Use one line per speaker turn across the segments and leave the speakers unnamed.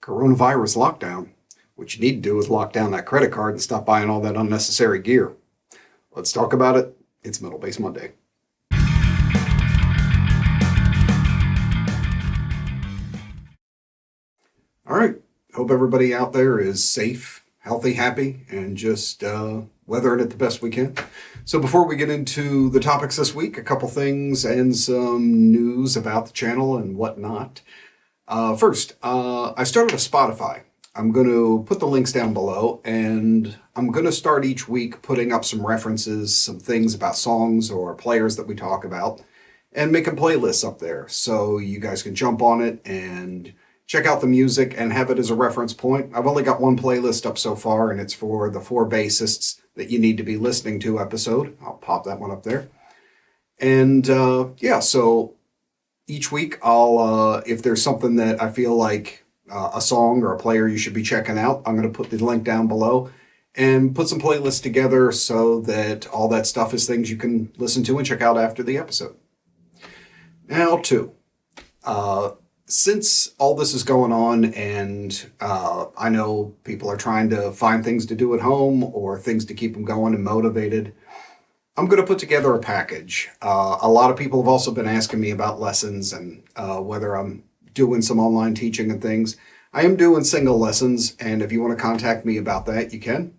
Coronavirus lockdown. What you need to do is lock down that credit card and stop buying all that unnecessary gear. Let's talk about it. It's Metal Base Monday. All right. Hope everybody out there is safe, healthy, happy, and just weathering it the best we can. So before we get into the topics this week, a couple things and some news about the channel and whatnot. First, I started a Spotify. I'm going to put the links down below, and I'm going to start each week putting up some references, some things about songs or players that we talk about, and making playlists up there so you guys can jump on it and check out the music and have it as a reference point. I've only got one playlist up so far, and it's for the 4 bassists that you need to be listening to episode. I'll pop that one up there. And so each week I'll, if there's something that I feel like a song or a player you should be checking out, I'm going to put the link down below and put some playlists together so that all that stuff is things you can listen to and check out after the episode. Now, since all this is going on and I know people are trying to find things to do at home or things to keep them going and motivated, I'm going to put together a package. A lot of people have also been asking me about lessons and whether I'm doing some online teaching and things. I am doing single lessons, and if you want to contact me about that, you can.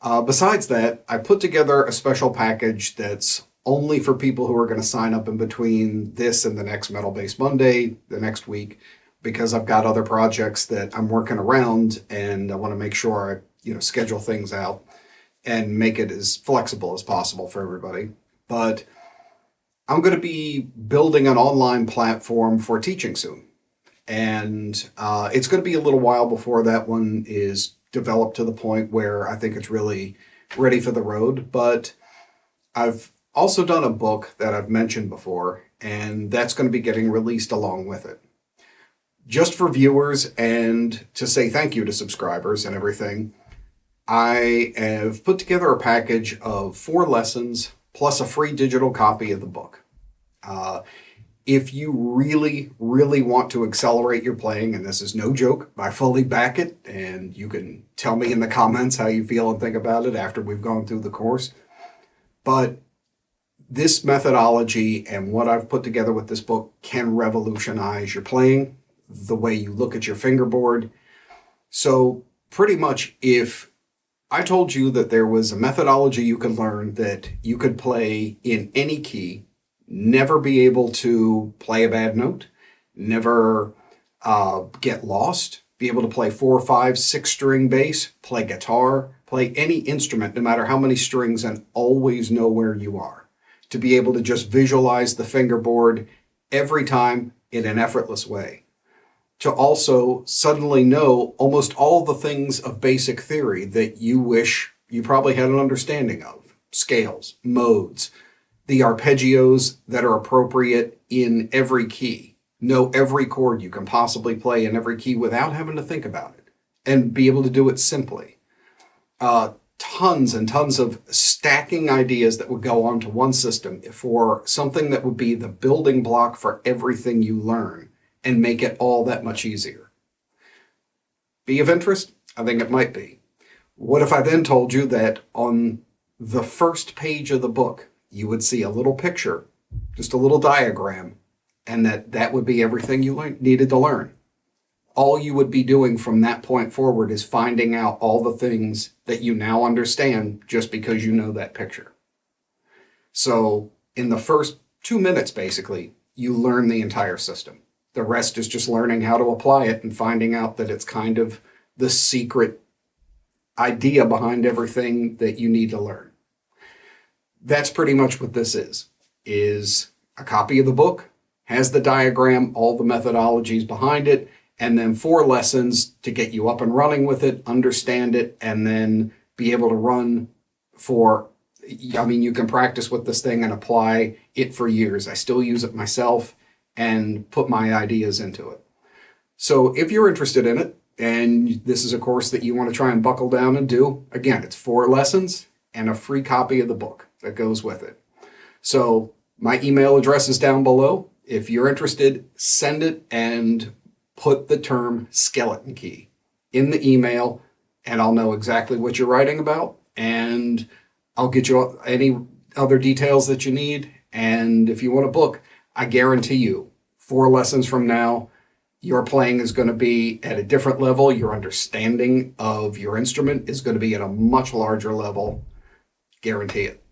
Besides that, I put together a special package that's only for people who are going to sign up in between this and the next Metal Base Monday, the next week, because I've got other projects that I'm working around, and I want to make sure I schedule things out and make it as flexible as possible for everybody. But I'm going to be building an online platform for teaching soon. And it's going to be a little while before that one is developed to the point where I think it's really ready for the road. But I've also done a book that I've mentioned before, and that's going to be getting released along with it. Just for viewers and to say thank you to subscribers and everything, I have put together a package of 4 lessons plus a free digital copy of the book. If you really, really want to accelerate your playing, and this is no joke, I fully back it, and you can tell me in the comments how you feel and think about it after we've gone through the course. But this methodology and what I've put together with this book can revolutionize your playing, the way you look at your fingerboard. So pretty much if I told you that there was a methodology you could learn that you could play in any key, never be able to play a bad note, never get lost, be able to play 4, 5, 6 string bass, play guitar, play any instrument, no matter how many strings, and always know where you are. To be able to just visualize the fingerboard every time in an effortless way. To also suddenly know almost all the things of basic theory that you wish you probably had an understanding of. Scales, modes, the arpeggios that are appropriate in every key. Know every chord you can possibly play in every key without having to think about it. And be able to do it simply. Tons and tons of stacking ideas that would go onto one system for something that would be the building block for everything you learn and make it all that much easier. Be of interest? I think it might be. What if I then told you that on the first page of the book, you would see a little picture, just a little diagram, and that would be everything you needed to learn. All you would be doing from that point forward is finding out all the things that you now understand just because you know that picture. So in the first 2 minutes, basically, you learn the entire system. The rest is just learning how to apply it and finding out that it's kind of the secret idea behind everything that you need to learn. That's pretty much what this is a copy of the book, has the diagram, all the methodologies behind it, and then 4 lessons to get you up and running with it, understand it, and then be able to run you can practice with this thing and apply it for years. I still use it myself and put my ideas into it. So if you're interested in it, and this is a course that you want to try and buckle down and do, again, it's 4 lessons and a free copy of the book that goes with it. So my email address is down below. If you're interested, send it and put the term skeleton key in the email, and I'll know exactly what you're writing about, and I'll get you any other details that you need. And if you want a book, I guarantee you 4 lessons from now, your playing is going to be at a different level. Your understanding of your instrument is going to be at a much larger level. Guarantee it.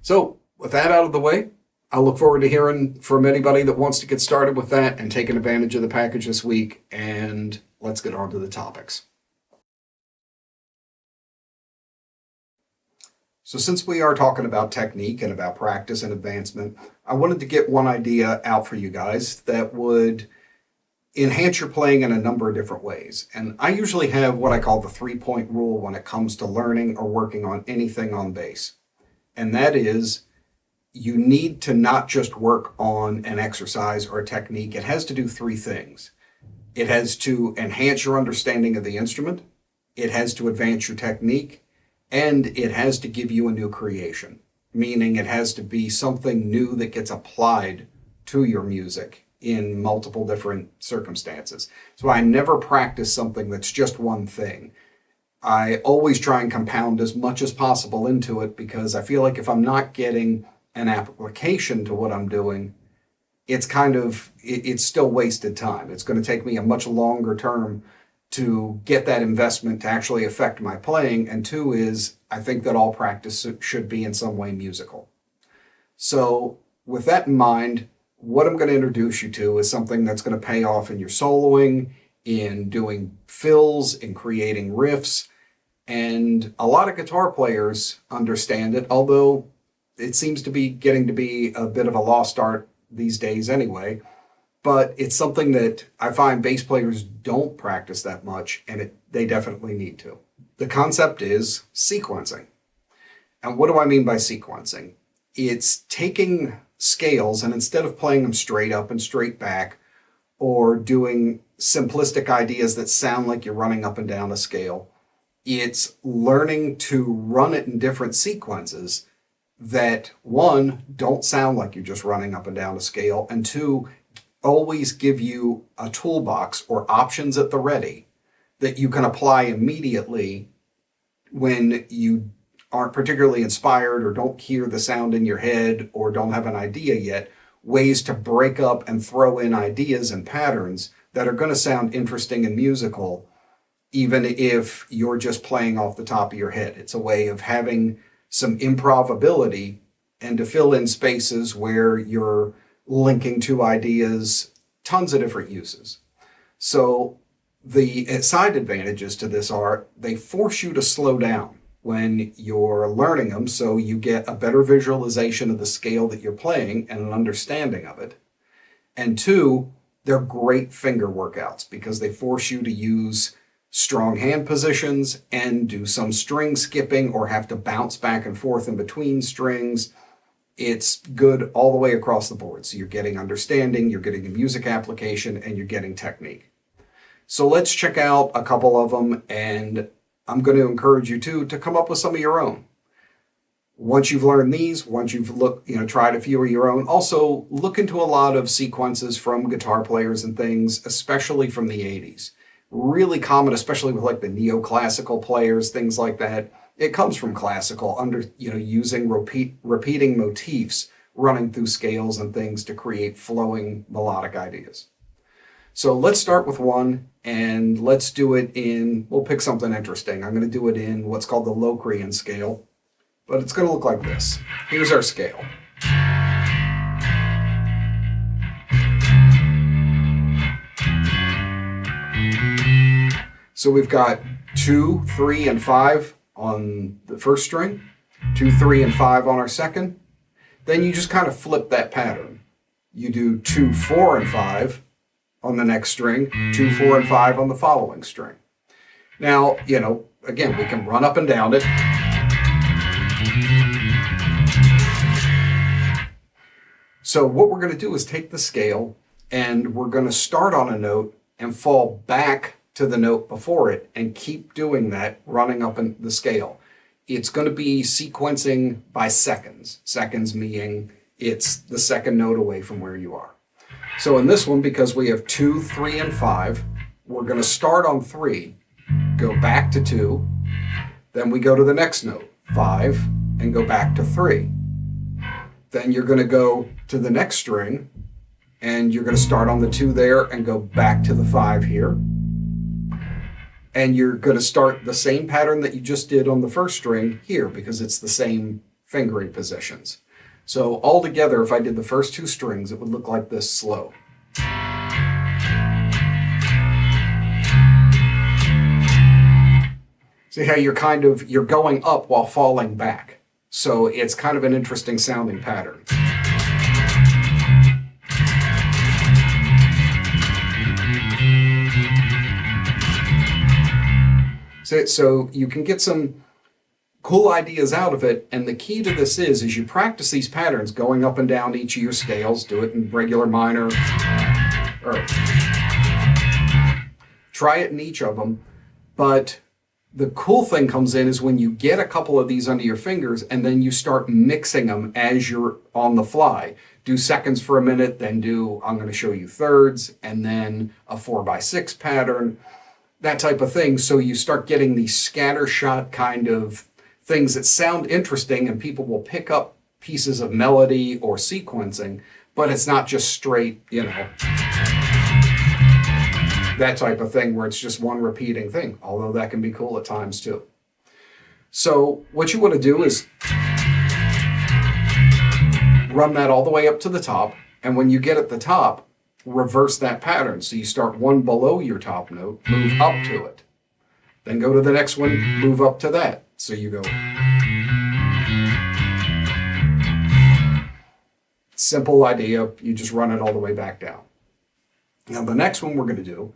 So with that out of the way, I look forward to hearing from anybody that wants to get started with that and taking advantage of the package this week. And let's get on to the topics. So since we are talking about technique and about practice and advancement, I wanted to get one idea out for you guys that would enhance your playing in a number of different ways. And I usually have what I call the 3-point rule when it comes to learning or working on anything on bass. And that is, you need to not just work on an exercise or a technique. It has to do 3 things. It has to enhance your understanding of the instrument, it has to advance your technique, and it has to give you a new creation, meaning it has to be something new that gets applied to your music in multiple different circumstances. So I never practice something that's just one thing. I always try and compound as much as possible into it, because I feel like if I'm not getting an application to what I'm doing, it's still wasted time. It's going to take me a much longer term to get that investment to actually affect my playing. And 2 is, I think that all practice should be in some way musical. So with that in mind, what I'm going to introduce you to is something that's going to pay off in your soloing, in doing fills, in creating riffs. And a lot of guitar players understand it, although it seems to be getting to be a bit of a lost art these days anyway. But it's something that I find bass players don't practice that much, and they definitely need to. The concept is sequencing. And what do I mean by sequencing? It's taking scales, and instead of playing them straight up and straight back, or doing simplistic ideas that sound like you're running up and down a scale, it's learning to run it in different sequences that, 1, don't sound like you're just running up and down a scale, and 2, always give you a toolbox or options at the ready that you can apply immediately when you aren't particularly inspired or don't hear the sound in your head or don't have an idea yet. Ways to break up and throw in ideas and patterns that are going to sound interesting and musical, even if you're just playing off the top of your head. It's a way of having some improv ability and to fill in spaces where you're linking 2 ideas, tons of different uses. So the side advantages to this are they force you to slow down when you're learning them, so you get a better visualization of the scale that you're playing and an understanding of it. And 2, they're great finger workouts because they force you to use strong hand positions and do some string skipping or have to bounce back and forth in between strings. It's good all the way across the board. So you're getting understanding, you're getting a music application, and you're getting technique. So let's check out a couple of them, and I'm going to encourage you to come up with some of your own. Once you've learned these, once you've tried a few of your own, also look into a lot of sequences from guitar players and things, especially from the 80s. Really common, especially with like the neoclassical players, things like that. It comes from classical, using repeating motifs running through scales and things to create flowing melodic ideas. So let's start with one, and let's do it we'll pick something interesting. I'm going to do it in what's called the Locrian scale, but it's going to look like this. Here's our scale. So we've got 2, 3, and 5 on the first string, 2, 3, and 5 on our second. Then you just kind of flip that pattern. You do 2, 4, and 5 on the next string, 2, 4, and 5 on the following string. Now, again, we can run up and down it. So what we're going to do is take the scale, and we're going to start on a note and fall back to the note before it and keep doing that, running up in the scale. It's going to be sequencing by seconds. Seconds meaning it's the second note away from where you are. So in this one, because we have 2, 3, and 5, we're going to start on 3, go back to 2, then we go to the next note, 5, and go back to 3. Then you're going to go to the next string, and you're going to start on the 2 there and go back to the 5 here. And you're going to start the same pattern that you just did on the first string here, because it's the same fingering positions. So altogether, if I did the first 2 strings, it would look like this slow. See how you're going up while falling back. So it's kind of an interesting sounding pattern. So you can get some cool ideas out of it, and the key to this is you practice these patterns going up and down each of your scales. Do it in regular minor, or try it in each of them. But the cool thing comes in is when you get a couple of these under your fingers and then you start mixing them as you're on the fly. Do seconds for a minute, then I'm going to show you thirds, and then a 4x6 pattern, that type of thing. So you start getting these scattershot kind of things that sound interesting, and people will pick up pieces of melody or sequencing, but it's not just straight, that type of thing where it's just one repeating thing, although that can be cool at times too. So what you want to do is run that all the way up to the top, and when you get at the top, reverse that pattern. So you start one below your top note, move up to it, then go to the next one, move up to that. So you go. Simple idea, you just run it all the way back down. Now the next one we're going to do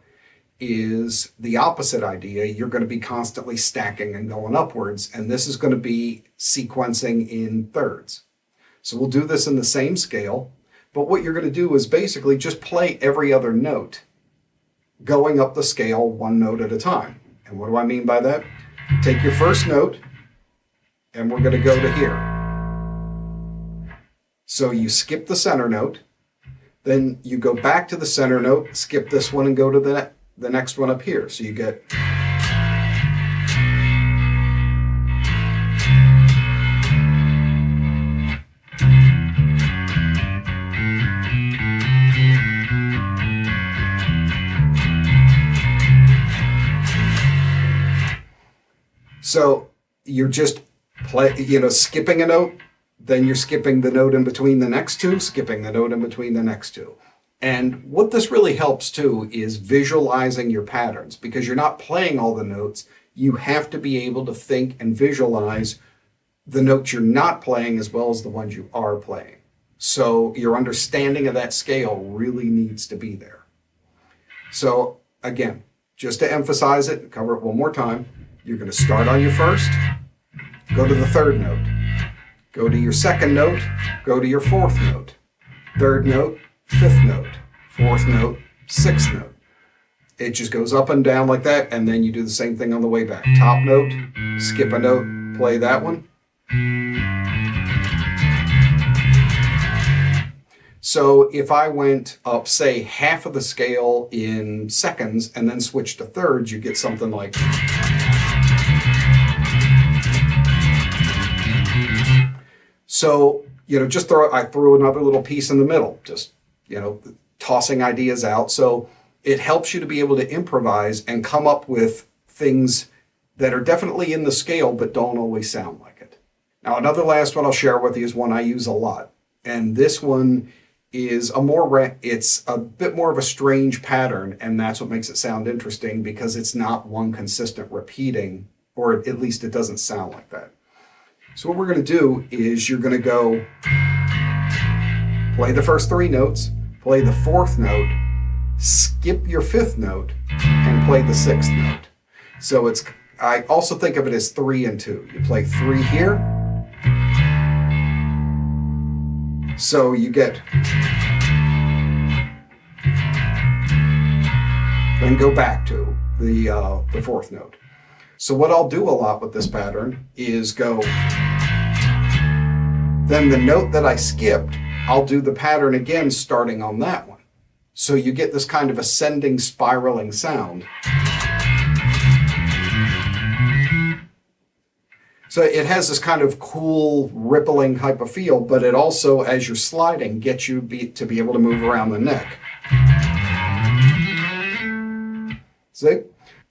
is the opposite idea. You're going to be constantly stacking and going upwards, and this is going to be sequencing in thirds. So we'll do this in the same scale, but what you're going to do is basically just play every other note, going up the scale one note at a time. And what do I mean by that? Take your first note, and we're going to go to here. So you skip the center note, then you go back to the center note, skip this one, and go to the next one up here. So you get. So you're just skipping a note, then you're skipping the note in between the next 2, skipping the note in between the next 2. And what this really helps too is visualizing your patterns, because you're not playing all the notes. You have to be able to think and visualize the notes you're not playing as well as the ones you are playing. So your understanding of that scale really needs to be there. So again, just to emphasize it and cover it one more time, you're going to start on your first, go to the third note, go to your second note, go to your fourth note, third note, fifth note, fourth note, sixth note. It just goes up and down like that, and then you do the same thing on the way back. Top note, skip a note, play that one. So if I went up, say, half of the scale in seconds and then switched to thirds, you get something like. So, I threw another little piece in the middle, just, tossing ideas out. So it helps you to be able to improvise and come up with things that are definitely in the scale, but don't always sound like it. Now, another last one I'll share with you is one I use a lot. And this one is it's a bit more of a strange pattern, and that's what makes it sound interesting, because it's not one consistent repeating, or at least it doesn't sound like that. So what we're going to do is you're going to go play the first 3 notes, play the 4th note, skip your 5th note, and play the 6th note. So I also think of it as 3 and 2. You play 3 here. So you get. Then go back to the 4th note. So what I'll do a lot with this pattern is go, then the note that I skipped, I'll do the pattern again starting on that one. So you get this kind of ascending, spiraling sound. So it has this kind of cool, rippling type of feel, but it also, as you're sliding, gets you to be able to move around the neck. See?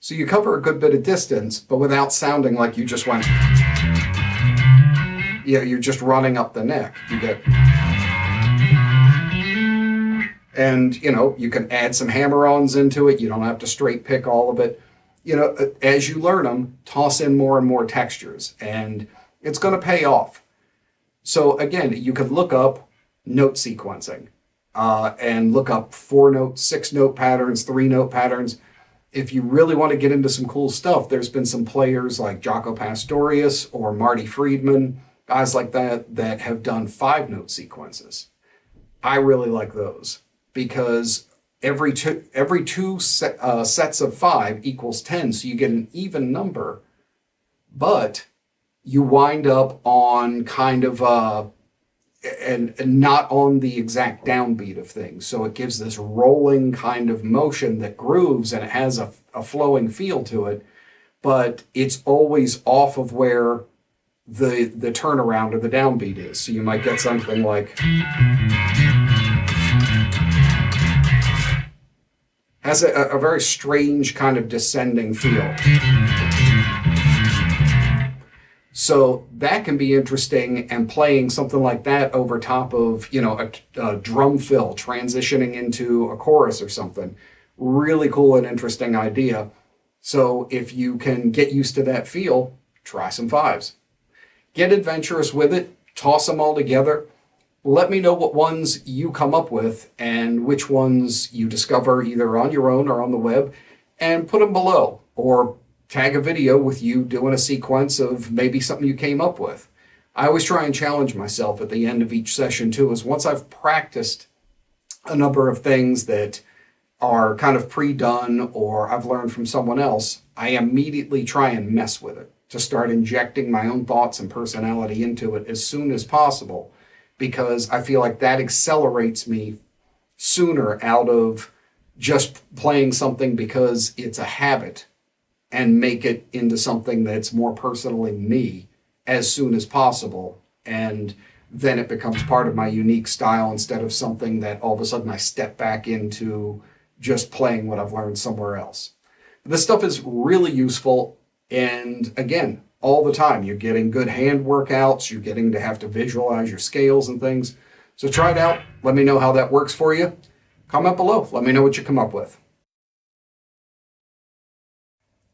So you cover a good bit of distance, but without sounding like you just went, you're just running up the neck. You get, and, you can add some hammer-ons into it. You don't have to straight pick all of it. As you learn them, toss in more and more textures, and it's going to pay off. So again, you could look up note sequencing and look up 4-note, 6-note patterns, 3-note patterns. If you really want to get into some cool stuff, there's been some players like Jaco Pastorius or Marty Friedman, guys like that have done 5-note sequences. I really like those because every two sets of 5 equals 10, so you get an even number, but you wind up on kind of and not on the exact downbeat of things. So it gives this rolling kind of motion that grooves, and it has a flowing feel to it, but it's always off of where the turnaround or the downbeat is. So you might get something like, has a very strange kind of descending feel. So that can be interesting, and playing something like that over top of, a drum fill, transitioning into a chorus or something. Really cool and interesting idea. So if you can get used to that feel, try some 5s. Get adventurous with it, toss them all together. Let me know what ones you come up with and which ones you discover either on your own or on the web, and put them below, or tag a video with you doing a sequence of maybe something you came up with. I always try and challenge myself at the end of each session too, is once I've practiced a number of things that are kind of pre-done or I've learned from someone else, I immediately try and mess with it to start injecting my own thoughts and personality into it as soon as possible, because I feel like that accelerates me sooner out of just playing something because it's a habit, and make it into something that's more personally me as soon as possible. And then it becomes part of my unique style instead of something that all of a sudden I step back into just playing what I've learned somewhere else. This stuff is really useful. And again, all the time, you're getting good hand workouts. You're getting to have to visualize your scales and things. So try it out. Let me know how that works for you. Comment below. Let me know what you come up with.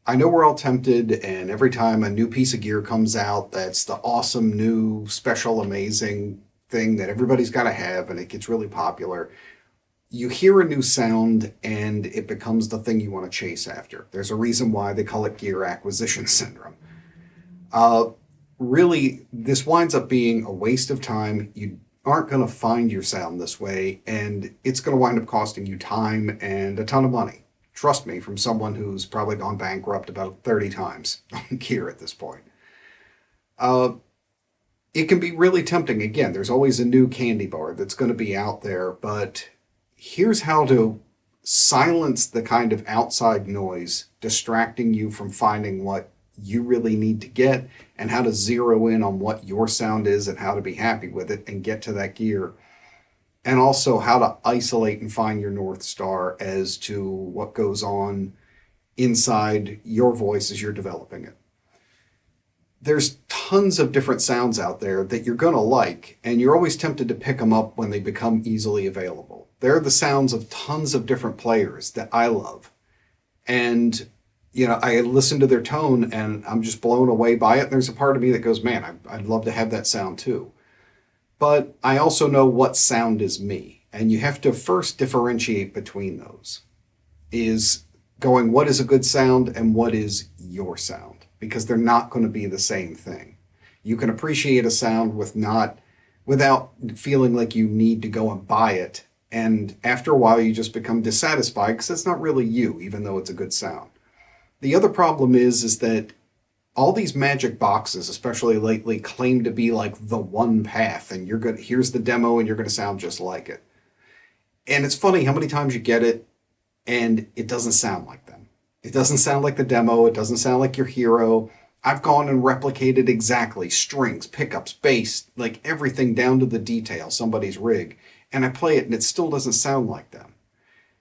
I know we're all tempted, and every time a new piece of gear comes out that's the awesome, new, special, amazing thing that everybody's got to have, and it gets really popular, you hear a new sound and it becomes the thing you want to chase after. There's a reason why they call it gear acquisition syndrome. Really, this winds up being a waste of time. You aren't going to find your sound this way, and it's going to wind up costing you time and a ton of money. Trust me, from someone who's probably gone bankrupt about 30 times on gear at this point. It can be really tempting. Again, there's always a new candy bar that's going to be out there, but here's how to silence the kind of outside noise distracting you from finding what you really need to get, and how to zero in on what your sound is and how to be happy with it and get to that gear. And also how to isolate and find your North Star as to what goes on inside your voice as you're developing it. There's tons of different sounds out there that you're going to like, and you're always tempted to pick them up when they become easily available. They're the sounds of tons of different players that I love. And, I listen to their tone and I'm just blown away by it. And there's a part of me that goes, man, I'd love to have that sound too. But I also know what sound is me. And you have to first differentiate between those. Is going, what is a good sound and what is your sound? Because they're not going to be the same thing. You can appreciate a sound without feeling like you need to go and buy it. And after a while, you just become dissatisfied because it's not really you, even though it's a good sound. The other problem is that all these magic boxes, especially lately, claim to be like the one path, and here's the demo and you're going to sound just like it. And it's funny how many times you get it and it doesn't sound like them. It doesn't sound like the demo. It doesn't sound like your hero. I've gone and replicated exactly strings, pickups, bass, like everything down to the detail, somebody's rig. And I play it and it still doesn't sound like them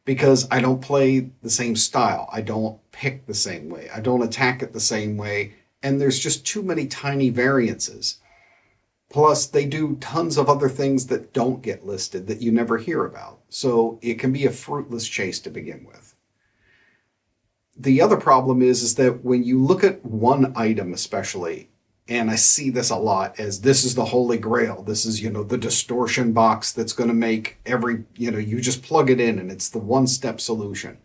because I don't play the same style. I don't pick the same way. I don't attack it the same way. And there's just too many tiny variances. Plus, they do tons of other things that don't get listed that you never hear about. So it can be a fruitless chase to begin with. The other problem is that when you look at one item especially, and I see this a lot as this is the holy grail, this is, the distortion box that's going to make every, you just plug it in and it's the one-step solution.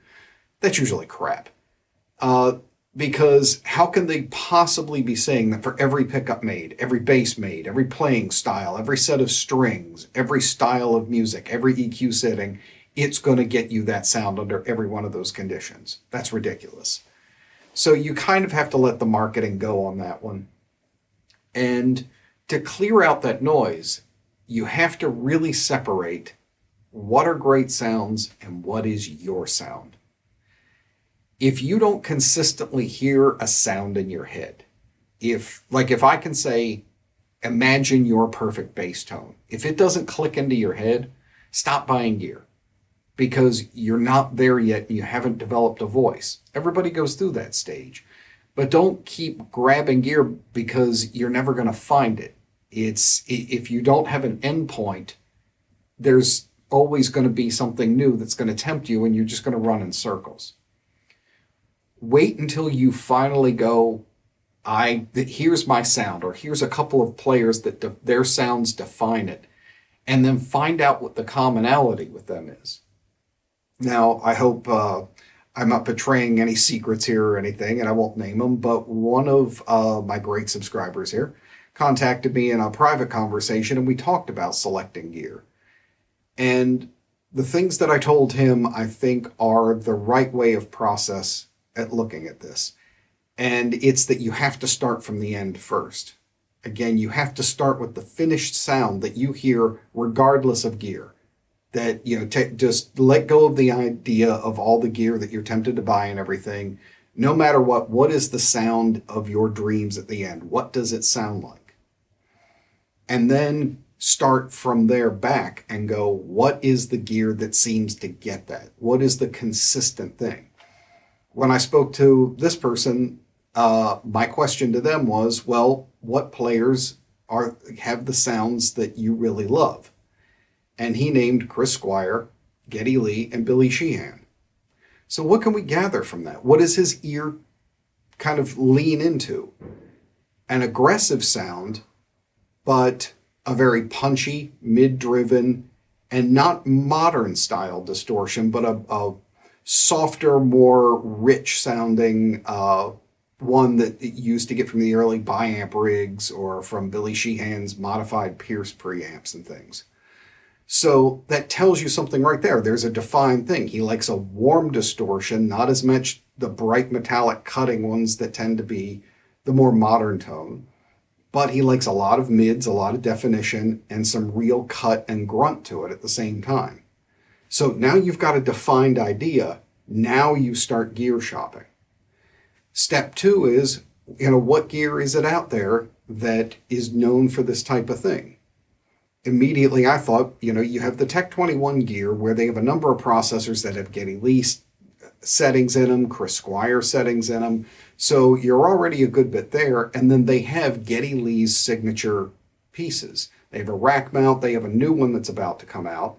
That's usually crap. Because how can they possibly be saying that for every pickup made, every bass made, every playing style, every set of strings, every style of music, every EQ setting, it's going to get you that sound under every one of those conditions? That's ridiculous. So you kind of have to let the marketing go on that one. And to clear out that noise, you have to really separate what are great sounds and what is your sound. If you don't consistently hear a sound in your head, if I can say, imagine your perfect bass tone, if it doesn't click into your head, stop buying gear because you're not there yet and you haven't developed a voice. Everybody goes through that stage, but don't keep grabbing gear because you're never going to find it. If you don't have an endpoint, there's always going to be something new that's going to tempt you and you're just going to run in circles. Wait until you finally go, here's my sound, or here's a couple of players that their sounds define it, and then find out what the commonality with them is. Now, I hope I'm not betraying any secrets here or anything, and I won't name them, but one of my great subscribers here contacted me in a private conversation, and we talked about selecting gear. And the things that I told him, I think, are the right way of process at looking at this. And it's that you have to start from the end first. Again, you have to start with the finished sound that you hear regardless of gear. That, just let go of the idea of all the gear that you're tempted to buy and everything. No matter what is the sound of your dreams at the end? What does it sound like? And then start from there back and go, what is the gear that seems to get that? What is the consistent thing? When I spoke to this person, my question to them was, well, what players have the sounds that you really love? And he named Chris Squire, Geddy Lee, and Billy Sheehan. So what can we gather from that? What does his ear kind of lean into? An aggressive sound, but a very punchy, mid-driven, and not modern style distortion, but a softer, more rich sounding one that you used to get from the early biamp rigs or from Billy Sheehan's modified Pierce preamps and things. So that tells you something right there. There's a defined thing. He likes a warm distortion, not as much the bright metallic cutting ones that tend to be the more modern tone. But he likes a lot of mids, a lot of definition, and some real cut and grunt to it at the same time. So now you've got a defined idea. Now you start gear shopping. Step 2 is, what gear is it out there that is known for this type of thing? Immediately I thought, you have the Tech 21 gear where they have a number of processors that have Geddy Lee settings in them, Chris Squire settings in them. So you're already a good bit there. And then they have Geddy Lee's signature pieces. They have a rack mount. They have a new one that's about to come out.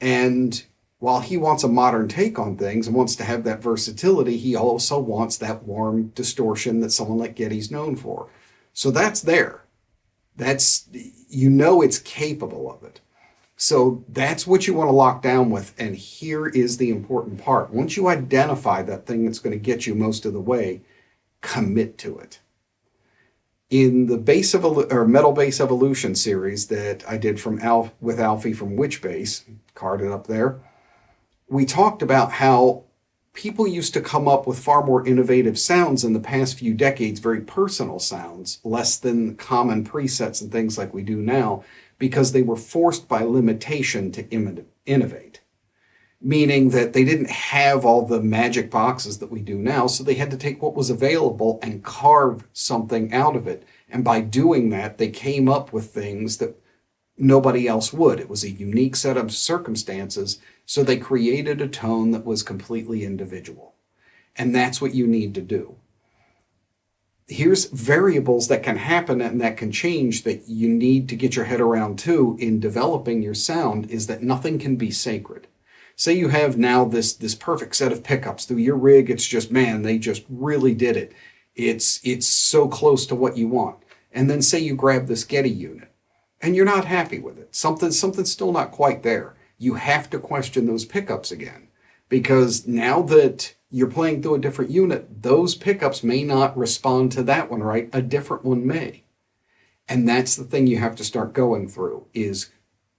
And while he wants a modern take on things and wants to have that versatility, he also wants that warm distortion that someone like Geddy's known for. So that's there. It's capable of it. So that's what you want to lock down with. And here is the important part. Once you identify that thing that's going to get you most of the way, commit to it. In the Metal Bass Evolution series that I did with Alfie from Witch Bass, carded up there, we talked about how people used to come up with far more innovative sounds in the past few decades, very personal sounds, less than common presets and things like we do now, because they were forced by limitation to innovate. meaning that they didn't have all the magic boxes that we do now. So they had to take what was available and carve something out of it. And by doing that, they came up with things that nobody else would. It was a unique set of circumstances. So they created a tone that was completely individual. And that's what you need to do. Here's variables that can happen and that can change that you need to get your head around too in developing your sound, is that nothing can be sacred. Say you have now this perfect set of pickups through your rig. It's just, man, they just really did it. It's so close to what you want. And then say you grab this Getty unit and you're not happy with it. Something's still not quite there. You have to question those pickups again, because now that you're playing through a different unit, those pickups may not respond to that one right. A different one may. And that's the thing you have to start going through, is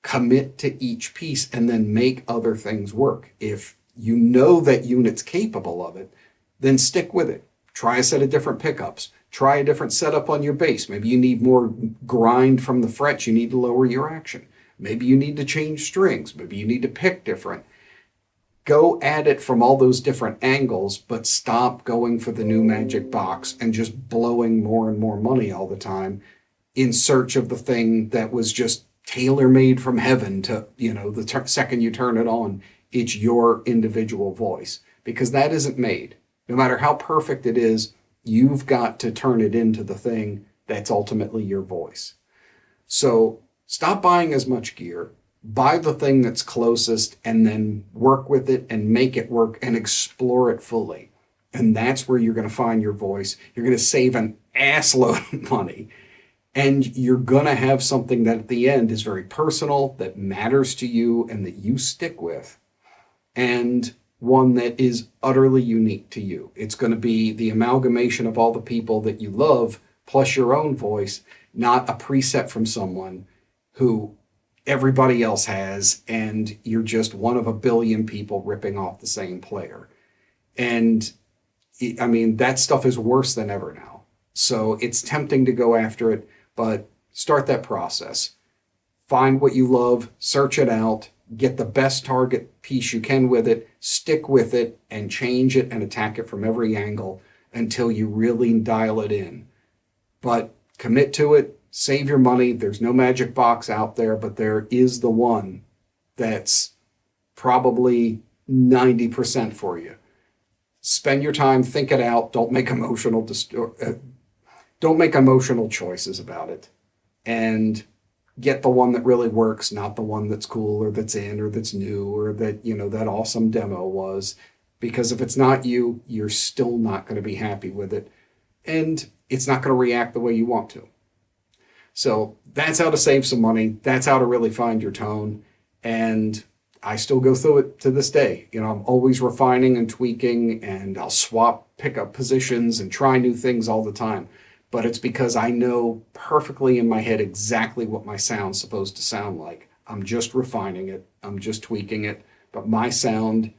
commit to each piece and then make other things work. If you know that unit's capable of it, then stick with it. Try a set of different pickups. Try a different setup on your bass. Maybe you need more grind from the frets. You need to lower your action. Maybe you need to change strings. Maybe you need to pick different. Go at it from all those different angles, but stop going for the new magic box and just blowing more and more money all the time in search of the thing that was just tailor-made from heaven to, the second you turn it on, it's your individual voice. Because that isn't made. No matter how perfect it is, you've got to turn it into the thing that's ultimately your voice. So stop buying as much gear. Buy the thing that's closest and then work with it and make it work and explore it fully. And that's where you're going to find your voice. You're going to save an assload of money. And you're going to have something that at the end is very personal, that matters to you and that you stick with. And one that is utterly unique to you. It's going to be the amalgamation of all the people that you love plus your own voice, not a preset from someone who everybody else has, and you're just one of a billion people ripping off the same player. And I mean, that stuff is worse than ever now. So it's tempting to go after it, but start that process. Find what you love, search it out, get the best target piece you can with it, stick with it, and change it and attack it from every angle until you really dial it in. But commit to it. Save your money. There's no magic box out there, but there is the one that's probably 90% for you. Spend your time, think it out. Don't make emotional choices about it, and get the one that really works, not the one that's cool or that's in or that's new or that, that awesome demo was. Because if it's not you, you're still not going to be happy with it, and it's not going to react the way you want to. So that's how to save some money. That's how to really find your tone. And I still go through it to this day. I'm always refining and tweaking, and I'll swap pickup positions and try new things all the time. But it's because I know perfectly in my head exactly what my sound's supposed to sound like. I'm just refining it. I'm just tweaking it. But my sound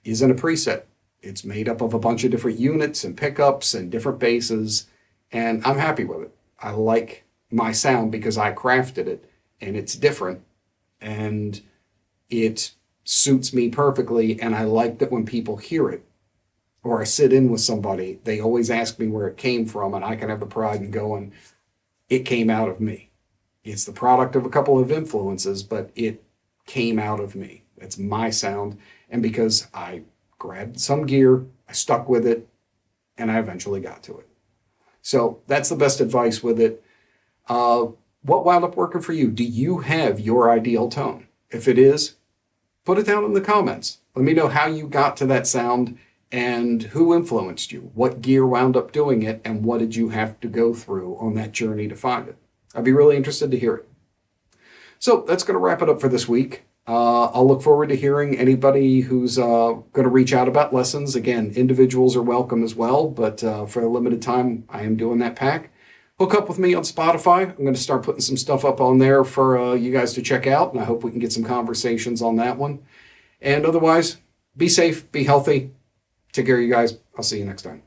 isn't a preset. It's made up of a bunch of different units and pickups and different basses, and I'm happy with it. I like my sound because I crafted it, and it's different, and it suits me perfectly, and I like that when people hear it, or I sit in with somebody, they always ask me where it came from, and I can have the pride in going, it came out of me. It's the product of a couple of influences, but it came out of me. It's my sound, and because I grabbed some gear, I stuck with it, and I eventually got to it. So that's the best advice with it. What wound up working for you? Do you have your ideal tone? If it is, put it down in the comments. Let me know how you got to that sound and who influenced you. What gear wound up doing it, and what did you have to go through on that journey to find it? I'd be really interested to hear it. So that's going to wrap it up for this week. I'll look forward to hearing anybody who's going to reach out about lessons. Again, individuals are welcome as well, but for a limited time, I am doing that pack. Hook up with me on Spotify. I'm going to start putting some stuff up on there for you guys to check out, and I hope we can get some conversations on that one. And otherwise, be safe, be healthy. Take care of you guys. I'll see you next time.